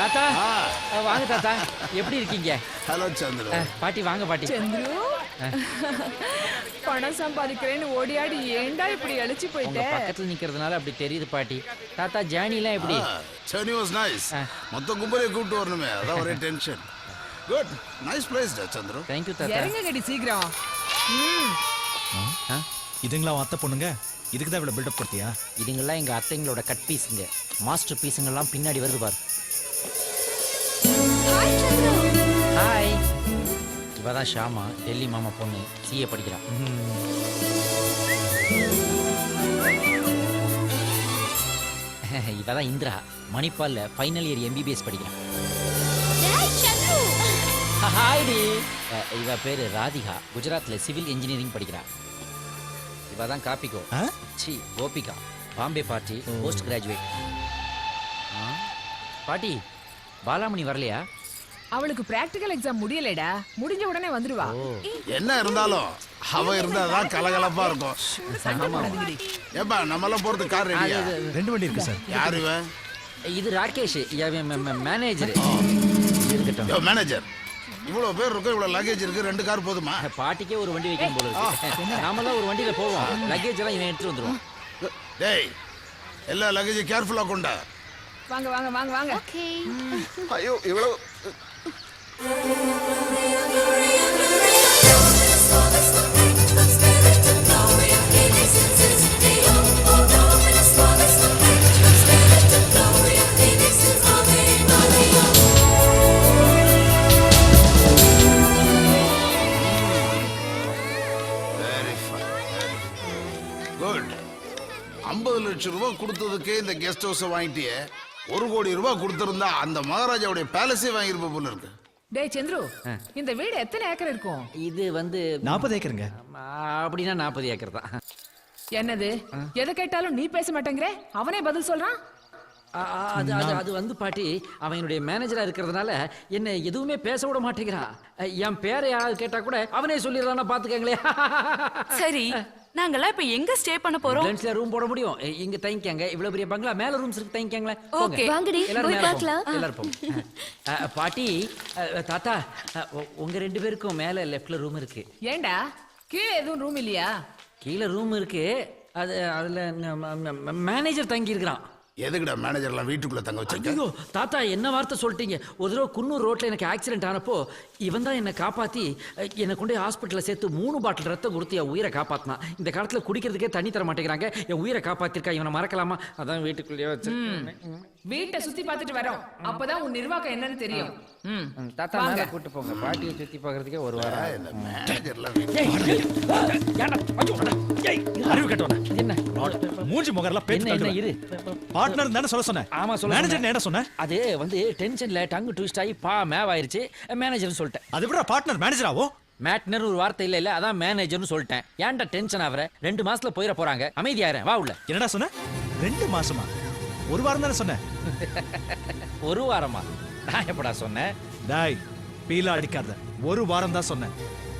தாத்தா வாங்க தாத்தா, எப்படி இருக்கீங்க? ஹலோ சந்திர. பாட்டி வாங்க பாட்டி. சந்திரு பணம் சம்பாதிக்கிறேன்னு ஓடியாடி ஏண்டா இப்படி அழிச்சு உங்க போயிட்ட? பக்கத்துல நிக்கிறதுனால அப்படி தெரியுது பாட்டி. தாத்தா ஜேர்னி எல்லாம் எப்படி? Journey was nice. மொத்த கும்பலே கூப்பிட்டு வரணுமே, அதான் ஒரே டென்ஷன். குட், நைஸ் பிளேஸ் டா சந்திர. தேங்க் யூ தாத்தா. இறங்குங்கடி சீக்கிரம். இதுங்களா அத்தை பொண்ணுங்க, இதுக்கு தான் இவ்வளவு பில்டப் கொடுத்தியா? இதுங்கெல்லாம் எங்க அத்தைங்களோட கட் பீஸுங்க. மாஸ்டர் பீஸுங்கெல்லாம் பின்னாடி வருது பாரு. ஹாய், இவதான் ஷாமா, டெல்லி மாமா பொண்ணு, சிஏ படிக்கிறான். இவதான் இந்திரா, மணிப்பால்ல ஃபைனல் இயர் எம்பிபிஎஸ் படிக்கிறான். ஹாய் டி. இவ பேரு ராதிகா, குஜராத்ல சிவில் இன்ஜினியரிங் படிக்கிறான். இவதான் காப்பிகோ, சி Gopika, Bombay party, post graduate. பாட்டி, பாலாமணி வரலையா? அவளுக்கு பிராக்டிகல் எக்ஸாம் முடியலடா, முடிஞ்ச உடனே வந்துருவா. என்ன இருந்தாலும் அவ இருந்தாதான் கலகலப்பா இருக்கும். சண்டை போடாதீங்கடி. ஏப்பா நம்மெல்லாம் போறது கார் ரெடியா? 2 வண்டி இருக்கு சார். யாரு இவன்? இது ராகேஷ், மேனேஜர். இருக்கட்டும். யோ மேனேஜர், இவ்வளவு பேர் இருக்கு, இவ்வளவு லக்கேஜ் இருக்கு, 2 கார் போதுமா? பாட்டிக்கே ஒரு வண்டி வைக்கணும் போல இருக்கு. நாமெல்லாம் ஒரு வண்டியில போவோம், லக்கேஜ் எல்லாம் இவன் எடுத்து வந்துருவான். டேய், எல்லா லக்கேஜ் கேர்ஃபுல்லா கொண்டா. வாங்க வாங்க வாங்க வாங்க. ஐயோ இவ்வளவு. குட். 50 லட்சம் ரூபாய் கொடுத்ததுக்கே இந்த கெஸ்ட் ஹவுஸ் வாங்கிட்டியே, 1 கோடி ரூபாய் கொடுத்திருந்தா அந்த மகாராஜாவுடைய பேலஸே வாங்கியிருப்ப போல இருக்கு. டேய் சந்திரு, இந்த வீடு எத்தனை ஏக்கர் இருக்கும்? இது வந்து 40 ஏக்கருங்க. அப்படின்னா 40 ஏக்கர் தான். என்னது, எதை கேட்டாலும் நீ பேச மாட்டேங்கிற, அவனே பதில் சொல்றான். அது வந்து பாட்டி, அவன் என்னுடைய மேனேஜரா இருக்கிறதுனால என்ன எதுவுமே பேச விட மாட்டேங்கிறான். என் பேரை யாராவது கேட்டா கூட அவனே சொல்லிடுறானா, பாத்துக்கங்களே. சரி, நாங்கெல்லாம் இப்ப எங்க ஸ்டே பண்ண போறோம்? லஞ்ச்ல ரூம் போட முடியும், இங்க தங்கிக்கங்க. இவ்வளவு பெரிய பங்களா, மேல ரூம்ஸ் இருக்கு, தங்கிக்கங்களே. ஓகே, வாங்கடி போய் பார்க்கலாம். எல்லாரும் போங்க. பாட்டி, தாத்தா, உங்க 2 பேருக்கும் மேல லெஃப்ட்ல ரூம் இருக்கு. ஏண்டா கீழே எதுவும் ரூம் இல்லையா? கீழே ரூம் இருக்கு, அதுல மேனேஜர் தங்கி இருக்கிறான். எதுக்குடா மேனேஜர்லாம் வீட்டுக்குள்ள தங்க வச்சிருக்க? ஐயோ தாத்தா, என்ன வார்த்தை சொல்லிட்டீங்க. ஒரு தடவை குன்னூர் ரோட்ல எனக்கு ஆக்சிடென்ட் ஆனப்போ இவன் தான் என்னை காப்பாத்தி என்னை கொண்டு ஹாஸ்பிட்டல்ல சேர்த்து 3 பாட்டில் ரத்தம் கொடுத்து என் உயிரை காப்பாத்தினான். இந்த காலத்துல குடிக்கிறதுக்கே தண்ணி தர மாட்டேங்கிறாங்க, என் உயிரை காப்பாத்திருக்கா. இவனை மறக்கலாமா? அதான் வீட்டுக்குள்ளேயே வச்சிருக்கேன். வீட்டை சுத்தி பார்த்துட்டு வரோம், அப்பதான் உன் நிர்வாகம் என்னன்னு தெரியும். தாத்தா மேல கூட்டு போங்க, பாட்டியை சுத்தி பாக்குறதுக்கே ஒரு வாரம். இந்த மேனேஜர்லாம் அறிவு கட்டவன. என்ன மூஞ்சி முகரெல்லாம் பேத்து என்ன இரு. பார்ட்னர் தானே சொல்ல சொன்னேன். ஆமா சொல்ல. மேனேஜர் என்ன சொன்னேன்? அது வந்து டென்ஷன்ல டங் ட்விஸ்ட் ஆகி மேவாயிருச்சு, மேனேஜர்னு சொல்லிட்டேன். அது விட பார்ட்னர் மேனேஜர் ஆவோ. மேட்னர் ஒரு வார்த்தை இல்ல, அதான் மேனேஜர்னு சொல்லிட்டேன். ஏன்டா டென்ஷன் ஆவற? 2 மாசத்துல போயிட போறாங்க, அமைதியாயிரேன், வா உள்ள. என்னடா சொன்ன? 2 மாசமா? 1 வாரம் தானே சொன்னேன். 1 வாரமா? நான் எப்படா சொன்னேன்? டாய், பீலா அடிக்காத. 1 வாரம் தான் சொன்னேன்.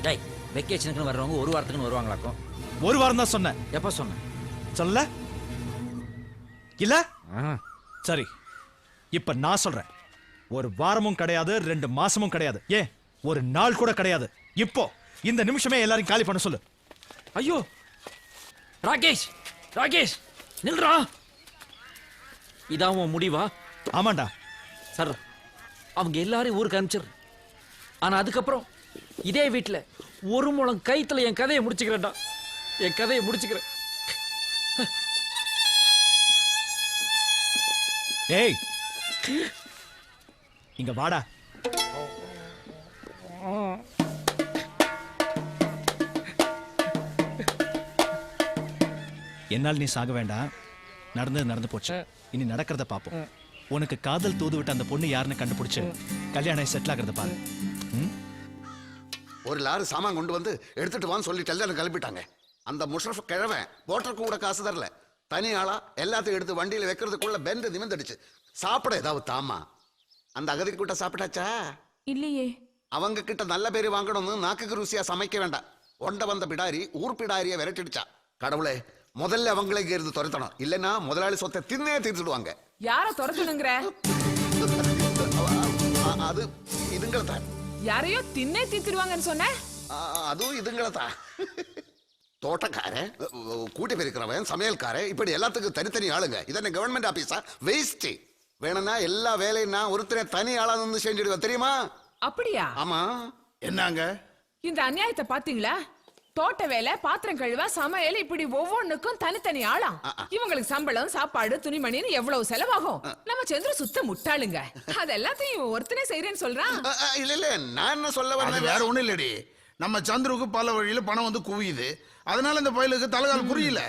டேய், வெக்கேஷனுக்குன்னு வர்றவங்க 1 வாரத்துக்குன்னு வருவாங்களாக்கும். 1 வாரம் தான் சொன்னேன். எப்ப சொன்னேன்? சொல்ல இல்ல? சரி, இப்ப நான் சொல்றேன். 1 வாரமும் கிடையாது, 2 மாசமும் கிடையாது, ஏன் 1 நாள் கூட கிடையாது. இப்போ இந்த நிமிஷமே எல்லாரும் காலி பண்ண சொல்லு. ஐயோ ராகேஷ், ராகேஷ் நில்றா. இதான் உன் முடிவா? ஆமாண்டா சார், அவங்க எல்லாரையும் ஊருக்கு அனுப்பிச்சிரு. ஆனா அதுக்கப்புறம் இதே வீட்டுல 1 முழம் கைத்துல என் கதையை முடிச்சுக்கிறேன்டா, என் கதையை முடிச்சுக்கிறேன். ஏய், இங்க வாடா. என்னால் நீ சாக வேண்டாம். நடந்து போச்சு, இனி நடக்கிறத பாப்போம். உனக்கு காதல் தூது விட்ட அந்த பொண்ணு யாருன்னு கண்டுபிடிச்சு கல்யாணம் செட்டில் ஆகிறத பாரு. ஒரு லாரி சாமான் கொண்டு வந்து எடுத்துட்டு வான்னு சொல்லி கல்யாணம் கிளப்பிட்டாங்க. அந்த முஷரஃப் கிழவன் போட்டருக்கு கூட காசு தரல. தனி ஆளா எல்லாத்தையும் எடுத்து வண்டியில வைக்கிறதுக்குள்ள பெந்து நிமிந்துடுச்சு. சாப்பிட ஏதாவது தாமா? அந்த அகதி கூட்ட சாப்பிட்டாச்சா? இல்லையே. அவங்க கிட்ட நல்ல பேரு வாங்கணும்னு நாக்குக்கு ருசியா சமைக்க வேண்டாம். ஒண்ட வந்த பிடாரி ஊர் பிடாரிய விரட்டிடுச்சா. கடவுளே, முதல்ல அவங்களே இருந்து துரத்தணும், இல்லைன்னா முதலாளி சொத்தை தின்னே தீர்த்துடுவாங்க. யார துரத்தணுங்கிற? அது இதுங்களை தான். யாரையோ தின்னே தீத்துருவாங்கன்னு சொன்ன. அதுவும் இதுங்களை தான். தோட்டக்காரன், கூட்டி பெருக்கிறவன், சமையல்காரன், இப்படி எல்லாத்துக்கும் தனித்தனி ஆளுங்க. இதென்ன கவர்மெண்ட் ஆபீஸா? வேஸ்ட். வேணும்னா எல்லா வேலையும் நான் ஒருத்தரை தனி ஆளா வந்து செஞ்சிடுவேன், தெரியுமா? அப்படியா? ஆமா. என்னங்க இந்த அநியாயத்தை பாத்தீங்களா? தோட்ட வேலை, பாத்திரம் கழுவ, சமையல், இப்படி ஒவ்வொன்னுக்கும் தனித்தனி ஆளாம். இவங்களுக்கு சம்பளம், சாப்பாடு, துணிமணின்னு எவ்வளவு செலவாகும். நம்ம சந்திர சுத்த முட்டாளுங்க. அது எல்லாத்தையும் ஒருத்தனே செய்யறேன்னு சொல்றான். இல்ல இல்ல, நான் என்ன சொல்ல அது வரேன், வேற ஒண்ணும் இல்லடி. நம்ம சந்துருக்கு பல வழியில பணம் வந்து குவியுது. அதனால இந்த பயிலுக்கு தலைகால் புரியல.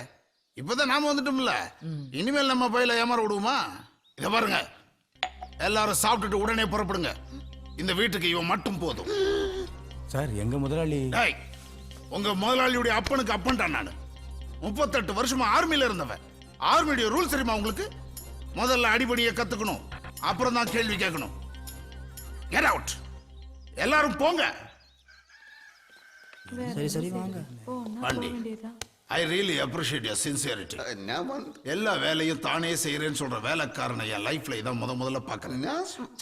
இப்பதான் நாம வந்துட்டோம்ல, இனிமேல் நம்ம பயில ஏமாற விடுவோமா? இத பாருங்க, எல்லாரும் சாப்பிட்டுட்டு உடனே புறப்படுங்க. இந்த வீட்டுக்கு இவன் மட்டும் போதும். சார் எங்க முதலாளி டேய், உங்க முதலாளியுடைய அப்பனுக்கு அப்பன்டான் நானு. 38 வருஷமா ஆர்மியில இருந்தவன். ஆர்மியுடைய ரூல்ஸ் தெரியுமா உங்களுக்கு? முதல்ல அடிபடியை கத்துக்கணும், அப்புறம் தான் கேள்வி கேட்கணும். Get out. எல்லாரும் போங்க. சரி சரி வாங்க. Pandi, I really appreciate your sincerity. நான் வந்து எல்லா வேலையும் தானே செய்யறேன்னு சொல்ற வேலைக்காரனை என் லைஃப்ல இதான் முதல்ல பாக்குறேன்.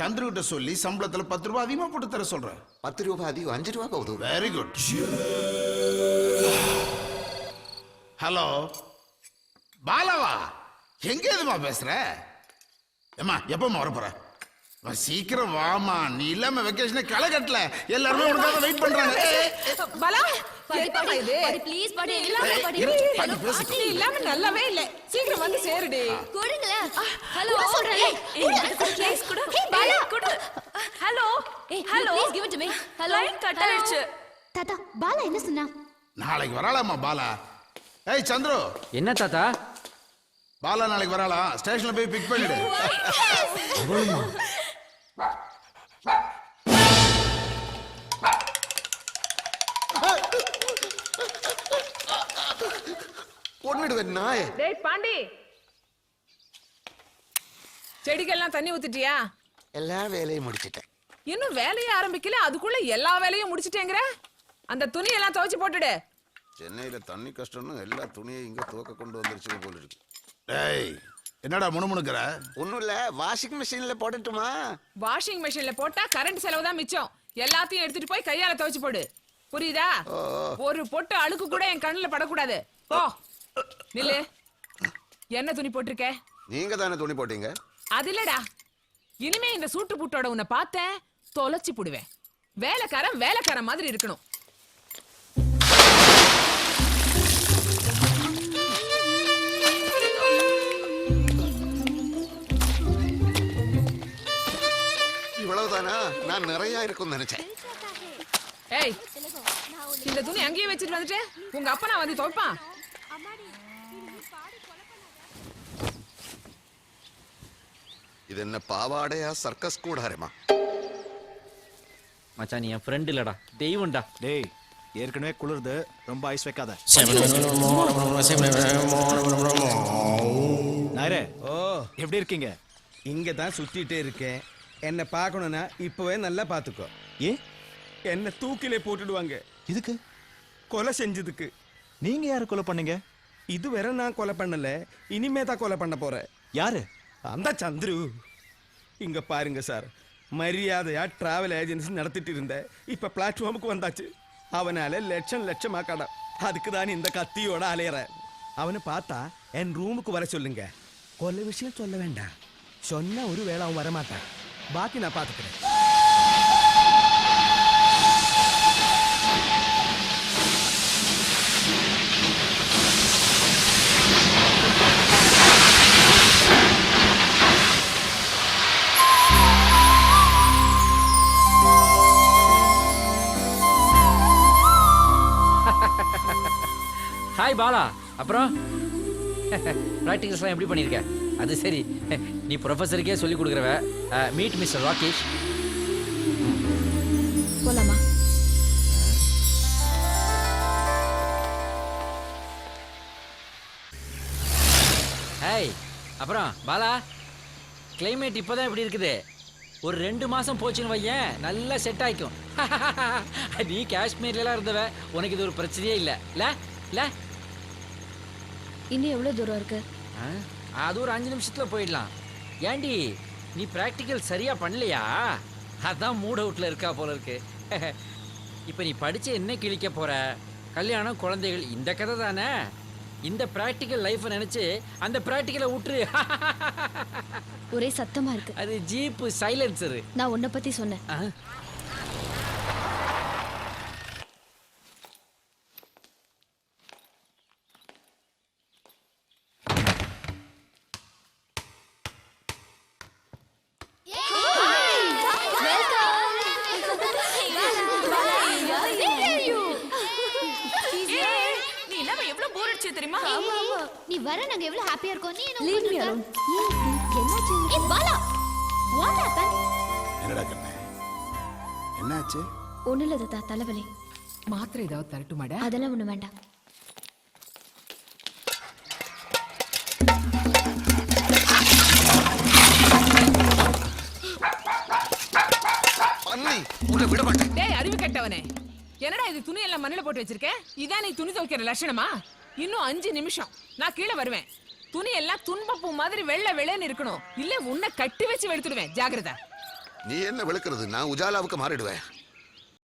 சந்திரகிட்ட சொல்லி சம்பளத்துல 10 ரூபாய் அதிகமா போட்டு தர சொல்றேன். 10 ரூபாய் அதிகம், 5 ரூபாய் போகுது. Very good. ஹலோ பாலாவா, எங்க எதுமா பேசுற? ஏமா எப்பமா வரப்போற? சீக்கிரம் வாமா, நீ இல்லாம வெக்கேஷனே களை கட்டல. எல்லாருமே உனக்காக வெயிட் பண்றாங்க. பலா, படி, என்னடா படி, இது? படி, please, படி, இல்லாம படி. படி, பேசிக்கோ. நீ இல்லாம நல்லாவே இல்ல. சீக்கிரம் வந்து சேருடி. கொடுங்களேன். ஹலோ சொல்றேன். ப்ளீஸ் குடு. பாலா. குடு. Hello hello, please give it to me. Hello. Line cut ஆயிடுச்சு. தாத்தா, பாலா என்ன சொன்னா? நாளைக்கு வராளாமா பாலா. ஏய் சந்துரு, என்ன தாத்தா? பாலா நாளைக்கு வராளாம். ஸ்டேஷன்ல போய் பிக் பண்ணிடு. கொன்னிடுவேன் நாய். டேய் பாண்டி, செடிக்கெல்லாம் தண்ணி ஊத்திட்டியா? எல்லா வேலையும் முடிச்சிட்டேன். இன்னும் வேலையை ஆரம்பிக்கல, அதுக்குள்ள எல்லா வேலையும் முடிச்சிட்டேங்கிற. அந்த துணி எல்லாம் துவைச்சு போட்டுடு. சென்னையில தண்ணி கஷ்டம்னு எல்லா துணியும் இங்க துவக்க கொண்டு வந்துருச்சு போல இருக்கு. டேய், என்னடா முணுமுணுக்கிற? ஒண்ணும் இல்ல, வாஷிங் மிஷின்ல போடட்டுமா? வாஷிங் மெஷின்ல போட்டா கரண்ட் செலவு தான் மிச்சம். எல்லாத்தையும் எடுத்துட்டு போய் கையால துவைச்சு போடு. புரியுதா? ஒரு பொட்டு அழுக்கு கூட என் கண்ணுல படக்கூடாது. போ. நில்லு. என்ன துணி போட்டிருக்க? நீங்க தானே துணி போட்டீங்க. அது இல்லடா, இனிமே இந்த சூட்டு புட்டோட உன்னை பார்த்தேன் தொலைச்சு புடுவேன். வேலைக்காரன் வேலைக்காரன் மாதிரி இருக்கணும். இவ்வளவுதானா? நான் நிறைய இருக்கும்னு நினைச்சேன். ஏய், இந்த துணி அங்கேயே வச்சுட்டு வந்துட்டு உங்க அப்பா வந்து துவைப்பான். இது என்ன பாவாடையா, சர்க்கஸ் கூடாரமா? மச்சான், நீ என் ஃப்ரெண்ட் இல்லடா, தெய்வம்டா. டேய், ஏற்கனவே குளிர்து, ரொம்ப ஐஸ் வைக்காத. நாயரே, ஓ எப்படி இருக்கீங்க? இங்க தான் சுத்திட்டே இருக்கேன். என்ன பார்க்கணும்னா இப்பவே நல்லா பாத்துக்கோ. ஏ, என்ன தூக்கிலே போட்டுடுவாங்க. இதுக்கு கொலை செஞ்சதுக்கு. நீங்க யாரு கொலை பண்ணீங்க? இதுவரை நான் கொலை பண்ணல, இனிமே தான் கொலை பண்ண போறேன். யாரு? அந்த சந்துரு. இங்க பாருங்க சார், மரியாதையா டிராவல் ஏஜென்சி நடத்திட்டு இருந்தேன். இப்ப பிளாட்ஃபார்முக்கு வந்தாச்சு. அவனால லட்சமா கடன். அதுக்கு தான் இந்த கத்தியோட அலையறேன். அவனை பார்த்தா என் ரூமுக்கு வர சொல்லுங்க. கொலை விஷயம் சொல்ல வேண்டாம். சொன்ன ஒரு வேளை அவன் வரமாட்டான். பாக்கி நான் பாத்துக்கிறேன். ஹாய் பாலா. அப்புறம் ப்ராக்டிகல்ஸ்லாம் எப்படி பண்ணியிருக்க? அது சரி, நீ ப்ரொஃபஸருக்கே சொல்லி கொடுக்குறவ. Meet mister Rakesh. போலாமா? ஹாய். அப்புறம் பாலா, கிளைமேட் இப்போதான் இப்படி இருக்குது. ஒரு 2 மாசம் போச்சுன்னு வையேன், நல்லா செட் ஆயிக்கும். நீ காஷ்மீர்லாம் இருந்தவ, உனக்கு இது ஒரு பிரச்சனையே இல்லை இல்ல இல்ல? இன்னும் எவ்வளவு தூரம் இருக்கு? அது ஒரு 5 நிமிஷத்துல போயிடலாம். ஏண்டி, நீ பிராக்டிக்கல் சரியா பண்ணலையா? அதான் மூட் அவுட்ல இருக்கா போல இருக்கு. இப்ப நீ படிச்சு என்ன கிழிக்க போற? கல்யாணம், குழந்தைகள், இந்த கதை தானே. இந்த பிராக்டிக்கல் லைஃப் நினைச்சு அந்த பிராக்டிக்கலை விட்டுரு. ஒரே சத்தமா இருக்கு. அது ஜீப் சைலன்சரு. நான் உன்னை பத்தி சொன்னேன். நீ இல்லாம எவ்வளவு போர் அடிச்சு தெரியுமா? நீ வர நாங்க எவ்வளவு ஹாப்பியா இருக்கோம். நீ என்ன என்னாச்சு? ஏய் பாலா, what happened? என்னடா கண்ணே, என்னாச்சு? ஒண்ணும் இல்ல தாத்தா, தலைவலி. மாத்திரை ஏதாவது தரட்டுமாடா? அதெல்லாம் ஒண்ணு வேண்டாம். பண்ணி உன்னை விட மாட்டேன். டேய் அறிவு கெட்டவனே, என்னடா இது துணி எல்லாம் மண்ணில போட்டு வச்சிருக்க? இதான் நீ துணி துவைக்கிற லட்சணமா? இன்னும் 5 நிமிஷம் நான் கீழே வருவேன். துணி எல்லாம் துன்பப்பூ மாதிரி வெள்ளை வெள்ளைன்னு இருக்கணும். இல்ல உன்னை கட்டி வச்சு வெளுத்துடுவேன். ஜாக்கிரதை. நீ என்ன விளக்குறது? நான் உஜாலாவுக்கு மாறிடுவேன்.